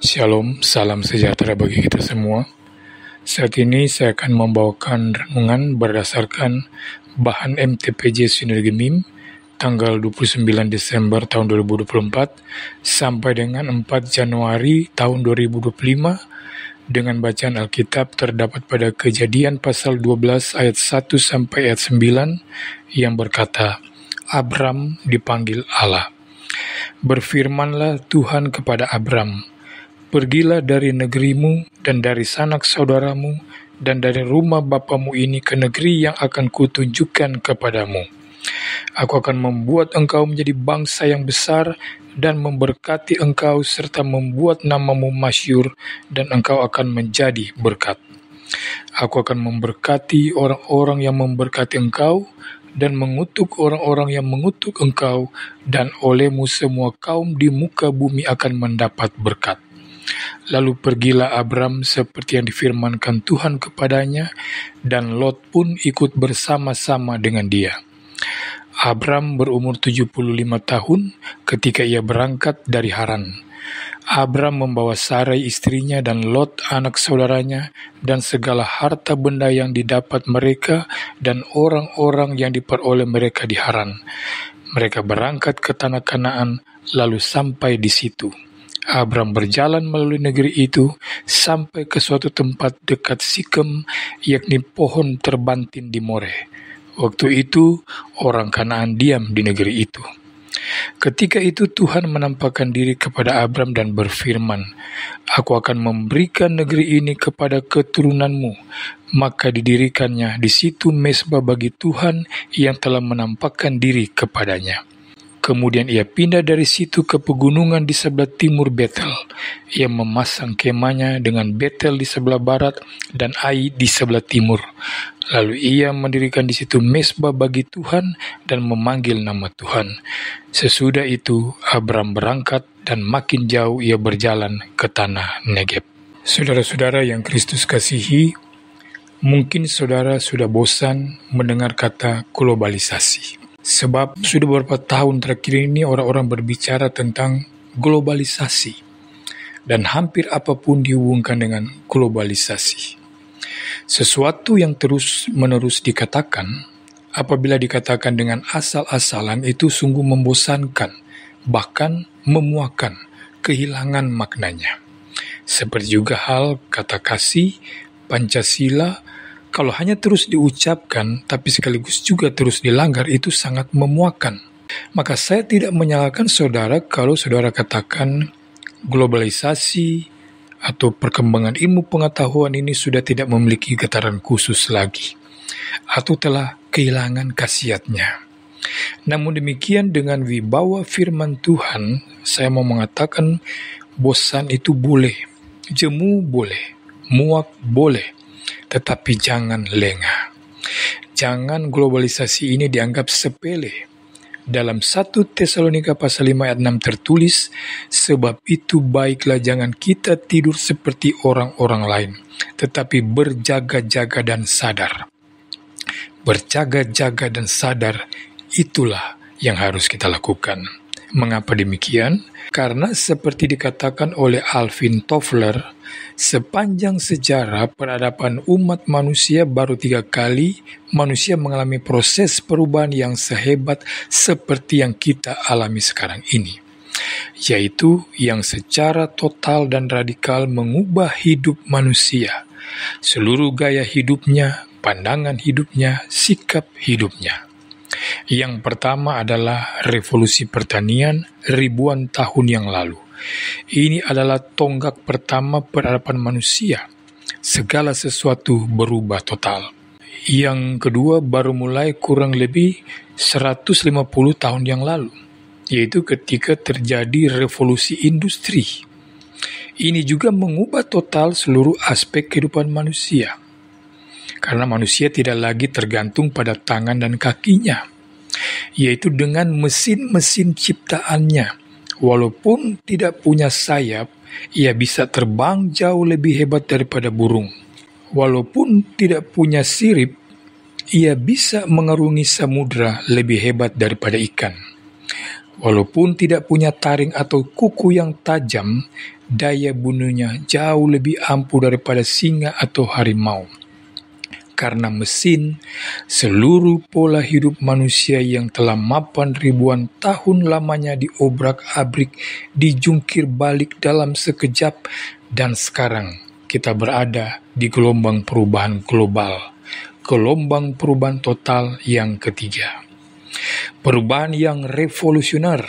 Shalom, salam sejahtera bagi kita semua. Saat ini saya akan membawakan renungan berdasarkan bahan MTPJ Sinergi MIM tanggal 29 Desember tahun 2024 sampai dengan 4 Januari tahun 2025 dengan bacaan Alkitab terdapat pada Kejadian pasal 12 ayat 1 sampai ayat 9 yang berkata, Abram dipanggil Allah. Berfirmanlah Tuhan kepada Abram, pergilah dari negerimu dan dari sanak saudaramu dan dari rumah bapamu ini ke negeri yang akan kutunjukkan kepadamu. Aku akan membuat engkau menjadi bangsa yang besar dan memberkati engkau serta membuat namamu masyhur dan engkau akan menjadi berkat. Aku akan memberkati orang-orang yang memberkati engkau dan mengutuk orang-orang yang mengutuk engkau, dan olehmu semua kaum di muka bumi akan mendapat berkat. Lalu pergilah Abram seperti yang difirmankan Tuhan kepadanya, dan Lot pun ikut bersama-sama dengan dia. Abram berumur 75 tahun ketika ia berangkat dari Haran. Abram membawa Sarai istrinya dan Lot anak saudaranya dan segala harta benda yang didapat mereka dan orang-orang yang diperoleh mereka di Haran. Mereka berangkat ke tanah Kanaan lalu sampai di situ. Abram berjalan melalui negeri itu sampai ke suatu tempat dekat Sikem, yakni pohon terbantin di More. Waktu itu orang Kanaan diam di negeri itu. Ketika itu Tuhan menampakkan diri kepada Abram dan berfirman, Aku akan memberikan negeri ini kepada keturunanmu. Maka didirikannya di situ mezbah bagi Tuhan yang telah menampakkan diri kepadanya. Kemudian ia pindah dari situ ke pegunungan di sebelah timur Betel. Ia memasang kemahnya dengan Betel di sebelah barat dan Ai di sebelah timur. Lalu ia mendirikan di situ mezbah bagi Tuhan dan memanggil nama Tuhan. Sesudah itu Abram berangkat dan makin jauh ia berjalan ke tanah Negeb. Saudara-saudara yang Kristus kasihi, mungkin saudara sudah bosan mendengar kata globalisasi. Sebab sudah beberapa tahun terakhir ini orang-orang berbicara tentang globalisasi. Dan hampir apapun dihubungkan dengan globalisasi. Sesuatu yang terus-menerus dikatakan, apabila dikatakan dengan asal-asalan itu sungguh membosankan, bahkan memuakan, kehilangan maknanya. Seperti juga hal kata kasih, Pancasila, kalau hanya terus diucapkan, tapi sekaligus juga terus dilanggar, itu sangat memuakkan. Maka saya tidak menyalahkan saudara kalau saudara katakan globalisasi atau perkembangan ilmu pengetahuan ini sudah tidak memiliki getaran khusus lagi, atau telah kehilangan khasiatnya. Namun demikian dengan wibawa firman Tuhan, saya mau mengatakan bosan itu boleh, jemu boleh, muak boleh, tetapi jangan lengah. Jangan globalisasi ini dianggap sepele. Dalam 1 Tesalonika pasal 5 ayat 6 tertulis, sebab itu baiklah jangan kita tidur seperti orang-orang lain, tetapi berjaga-jaga dan sadar. Berjaga-jaga dan sadar, itulah yang harus kita lakukan. Mengapa demikian? Karena seperti dikatakan oleh Alvin Toffler, sepanjang sejarah peradaban umat manusia baru 3 kali manusia mengalami proses perubahan yang sehebat seperti yang kita alami sekarang ini. Yaitu yang secara total dan radikal mengubah hidup manusia. Seluruh gaya hidupnya, pandangan hidupnya, sikap hidupnya. Yang pertama adalah revolusi pertanian ribuan tahun yang lalu. Ini adalah tonggak pertama peradaban manusia. Segala sesuatu berubah total. Yang kedua baru mulai kurang lebih 150 tahun yang lalu, yaitu ketika terjadi revolusi industri. Ini juga mengubah total seluruh aspek kehidupan manusia. Karena manusia tidak lagi tergantung pada tangan dan kakinya, yaitu dengan mesin-mesin ciptaannya. Walaupun tidak punya sayap, ia bisa terbang jauh lebih hebat daripada burung. Walaupun tidak punya sirip, ia bisa mengarungi samudra lebih hebat daripada ikan. Walaupun tidak punya taring atau kuku yang tajam, daya bunuhnya jauh lebih ampuh daripada singa atau harimau. Karena mesin, seluruh pola hidup manusia yang telah mapan ribuan tahun lamanya diobrak-abrik, dijungkir balik dalam sekejap, dan sekarang kita berada di gelombang perubahan global, gelombang perubahan total yang ketiga. Perubahan yang revolusioner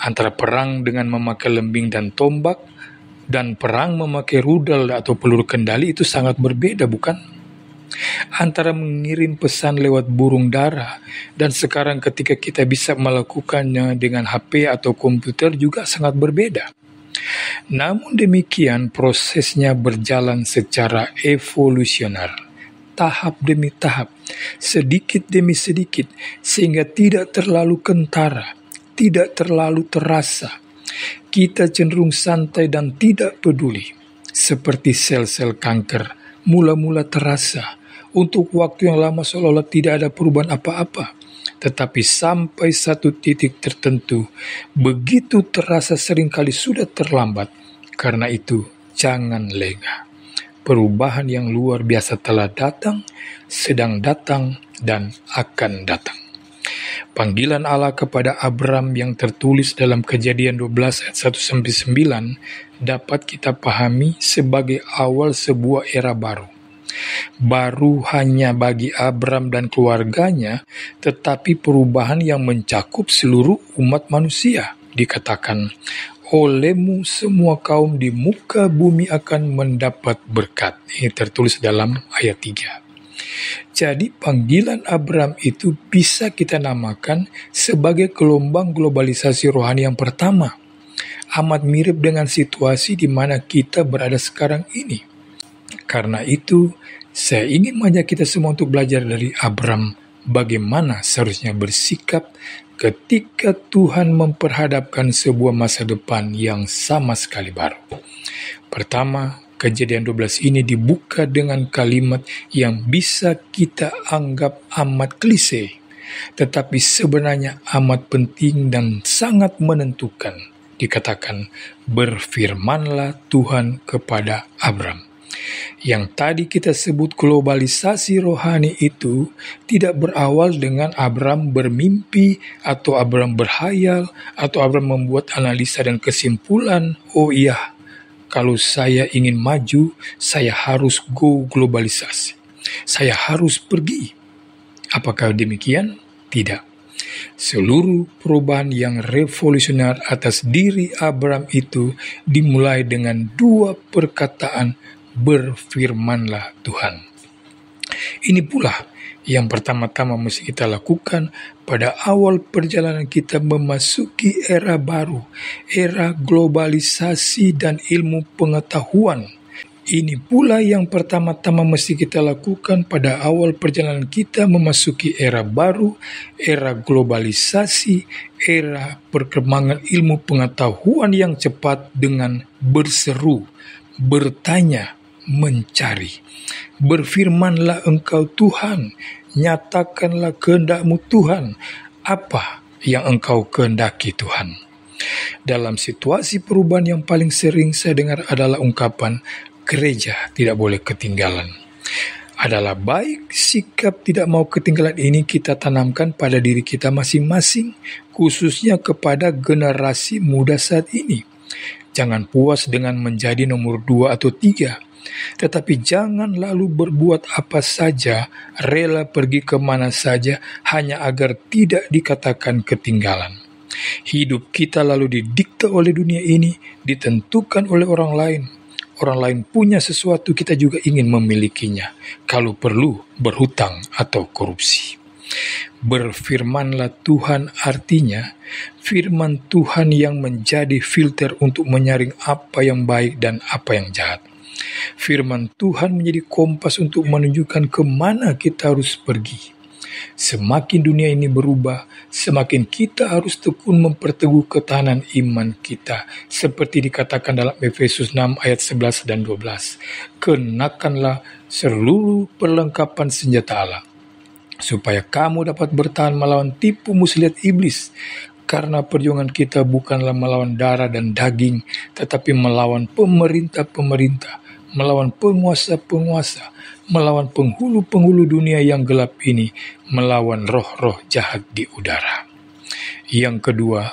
antara perang dengan memakai lembing dan tombak dan perang memakai rudal atau peluru kendali itu sangat berbeda, bukan? Antara mengirim pesan lewat burung dara dan sekarang ketika kita bisa melakukannya dengan HP atau komputer juga sangat berbeda. Namun demikian prosesnya berjalan secara evolusioner, tahap demi tahap, sedikit demi sedikit, sehingga tidak terlalu kentara, tidak terlalu terasa. Kita cenderung santai dan tidak peduli, seperti sel-sel kanker mula-mula terasa. Untuk waktu yang lama seolah-olah tidak ada perubahan apa-apa. Tetapi sampai satu titik tertentu, begitu terasa seringkali sudah terlambat. Karena itu, jangan lengah. Perubahan yang luar biasa telah datang, sedang datang, dan akan datang. Panggilan Allah kepada Abram yang tertulis dalam Kejadian 12 ayat 1-9 dapat kita pahami sebagai awal sebuah era baru. Baru hanya bagi Abram dan keluarganya, tetapi perubahan yang mencakup seluruh umat manusia. Dikatakan, olehmu semua kaum di muka bumi akan mendapat berkat. Ini tertulis dalam ayat 3. Jadi panggilan Abram itu bisa kita namakan sebagai gelombang globalisasi rohani yang pertama. Amat mirip dengan situasi di mana kita berada sekarang ini. Karena itu, saya ingin mengajak kita semua untuk belajar dari Abram bagaimana seharusnya bersikap ketika Tuhan memperhadapkan sebuah masa depan yang sama sekali baru. Pertama, Kejadian 12 ini dibuka dengan kalimat yang bisa kita anggap amat klise, tetapi sebenarnya amat penting dan sangat menentukan. Dikatakan, berfirmanlah Tuhan kepada Abram. Yang tadi kita sebut globalisasi rohani itu tidak berawal dengan Abram bermimpi atau Abram berhayal atau Abram membuat analisa dan kesimpulan, oh iya, kalau saya ingin maju, saya harus go globalisasi. Saya harus pergi. Apakah demikian? Tidak. Seluruh perubahan yang revolusioner atas diri Abram itu dimulai dengan dua perkataan, berfirmanlah Tuhan. Ini pula yang pertama-tama mesti kita lakukan pada awal perjalanan kita memasuki era baru, era globalisasi dan ilmu pengetahuan. Ini pula yang pertama-tama mesti kita lakukan pada awal perjalanan kita memasuki era baru, era globalisasi, era perkembangan ilmu pengetahuan yang cepat dengan berseru, bertanya, mencari. Berfirmanlah engkau Tuhan, nyatakanlah kehendak-Mu Tuhan, apa yang engkau kehendaki Tuhan. Dalam situasi perubahan yang paling sering saya dengar adalah ungkapan, gereja tidak boleh ketinggalan. Adalah baik sikap tidak mau ketinggalan ini kita tanamkan pada diri kita masing-masing, khususnya kepada generasi muda saat ini. Jangan puas dengan menjadi nomor 2 atau 3, tetapi jangan lalu berbuat apa saja, rela pergi kemana saja, hanya agar tidak dikatakan ketinggalan. Hidup kita lalu didikte oleh dunia ini, ditentukan oleh orang lain. Orang lain punya sesuatu, kita juga ingin memilikinya. Kalau perlu, berhutang atau korupsi. Berfirmanlah Tuhan artinya, firman Tuhan yang menjadi filter untuk menyaring apa yang baik dan apa yang jahat. Firman Tuhan menjadi kompas untuk menunjukkan kemana kita harus pergi. Semakin dunia ini berubah, semakin kita harus tekun memperteguh ketahanan iman kita. Seperti dikatakan dalam Efesus 6 ayat 11 dan 12. Kenakanlah seluruh perlengkapan senjata Allah, supaya kamu dapat bertahan melawan tipu muslihat iblis. Karena perjuangan kita bukanlah melawan darah dan daging, tetapi melawan pemerintah-pemerintah, melawan penguasa-penguasa, melawan penghulu-penghulu dunia yang gelap ini, melawan roh-roh jahat di udara. Yang kedua,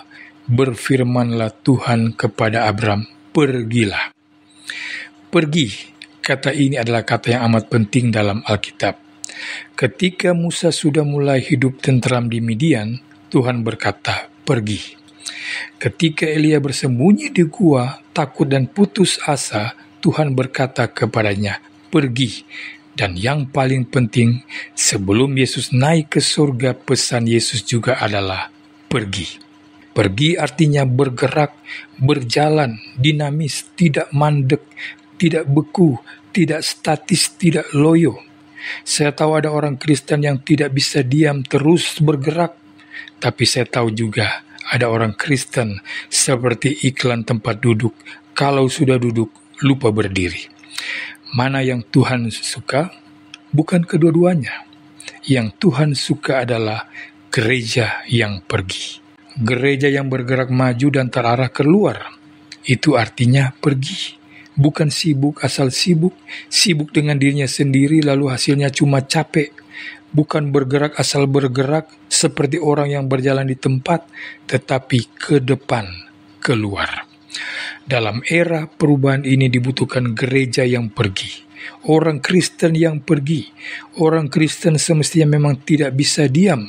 berfirmanlah Tuhan kepada Abram, pergilah. Pergi, kata ini adalah kata yang amat penting dalam Alkitab. Ketika Musa sudah mulai hidup tentram di Midian, Tuhan berkata, pergi. Ketika Elia bersembunyi di gua, takut dan putus asa, Tuhan berkata kepadanya, pergi. Dan yang paling penting, sebelum Yesus naik ke surga, pesan Yesus juga adalah pergi. Pergi artinya bergerak, berjalan, dinamis, tidak mandek, tidak beku, tidak statis, tidak loyo. Saya tahu ada orang Kristen yang tidak bisa diam, terus bergerak. Tapi saya tahu juga ada orang Kristen seperti iklan tempat duduk, kalau sudah duduk lupa berdiri. Mana yang Tuhan suka? Bukan kedua-duanya. Yang Tuhan suka adalah gereja yang pergi. Gereja yang bergerak maju dan terarah keluar. Itu artinya pergi. Bukan sibuk asal sibuk dengan dirinya sendiri lalu hasilnya cuma capek. Bukan bergerak asal bergerak seperti orang yang berjalan di tempat, tetapi ke depan, keluar. Dalam era perubahan ini dibutuhkan gereja yang pergi. Orang Kristen yang pergi. Orang Kristen semestinya memang tidak bisa diam.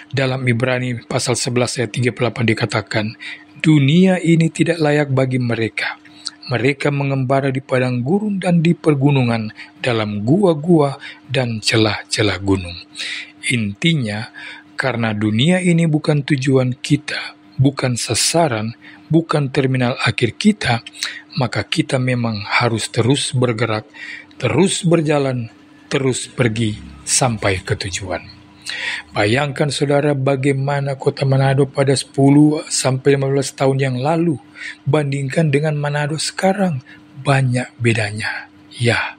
Dalam Ibrani pasal 11 ayat 38 dikatakan, dunia ini tidak layak bagi mereka. Mereka mengembara di padang gurun dan di pergunungan, dalam gua-gua dan celah-celah gunung. Intinya, karena dunia ini bukan tujuan kita, bukan sasaran, bukan terminal akhir kita, maka kita memang harus terus bergerak, terus berjalan, terus pergi sampai ke tujuan. Bayangkan saudara bagaimana kota Manado pada 10 sampai 15 tahun yang lalu, bandingkan dengan Manado sekarang, banyak bedanya. Ya,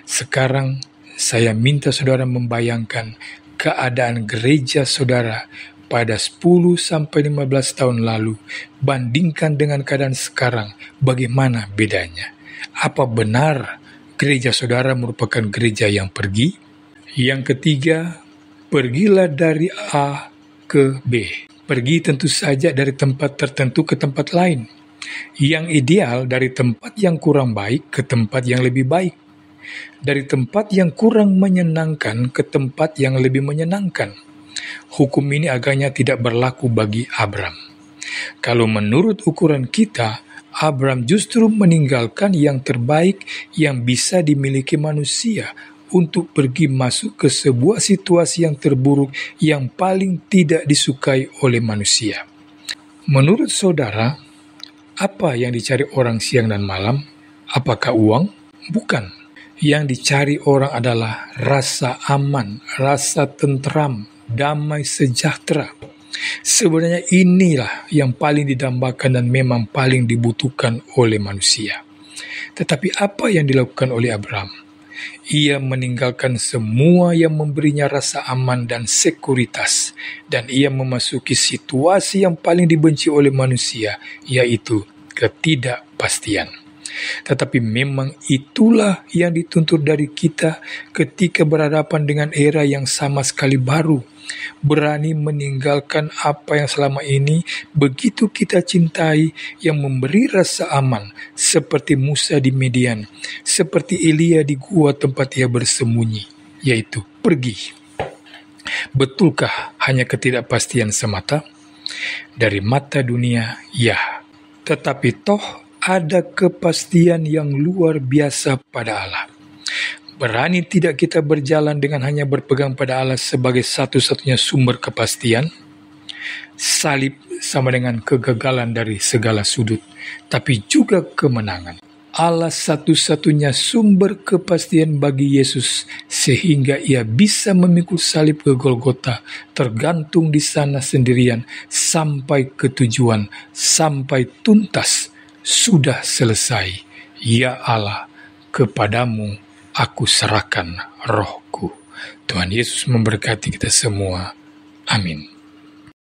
sekarang saya minta saudara membayangkan keadaan gereja saudara pada 10 sampai 15 tahun lalu, bandingkan dengan keadaan sekarang, bagaimana bedanya? Apa benar gereja saudara merupakan gereja yang pergi? Yang ketiga, pergilah dari A ke B. Pergi tentu saja dari tempat tertentu ke tempat lain. Yang ideal dari tempat yang kurang baik ke tempat yang lebih baik. Dari tempat yang kurang menyenangkan ke tempat yang lebih menyenangkan. Hukum ini agaknya tidak berlaku bagi Abram. Kalau menurut ukuran kita, Abram justru meninggalkan yang terbaik yang bisa dimiliki manusia untuk pergi masuk ke sebuah situasi yang terburuk yang paling tidak disukai oleh manusia. Menurut saudara, apa yang dicari orang siang dan malam? Apakah uang? Bukan. Yang dicari orang adalah rasa aman, rasa tentram, damai sejahtera. Sebenarnya inilah yang paling didambakan dan memang paling dibutuhkan oleh manusia. Tetapi apa yang dilakukan oleh Abram? Ia meninggalkan semua yang memberinya rasa aman dan sekuritas, dan ia memasuki situasi yang paling dibenci oleh manusia, yaitu ketidakpastian. Tetapi memang itulah yang dituntut dari kita ketika berhadapan dengan era yang sama sekali baru. Berani meninggalkan apa yang selama ini begitu kita cintai, yang memberi rasa aman, seperti Musa di Midian, seperti Elia di gua tempat ia bersembunyi, yaitu pergi. Betulkah hanya ketidakpastian semata? Dari mata dunia, ya. Tetapi toh ada kepastian yang luar biasa pada Allah. Berani tidak kita berjalan dengan hanya berpegang pada Allah sebagai satu-satunya sumber kepastian? Salib sama dengan kegagalan dari segala sudut, tapi juga kemenangan. Allah satu-satunya sumber kepastian bagi Yesus, sehingga ia bisa memikul salib ke Golgota, tergantung di sana sendirian, sampai ke tujuan, sampai tuntas, sudah selesai. Ya Allah, kepadamu aku serahkan rohku. Tuhan Yesus memberkati kita semua. Amin.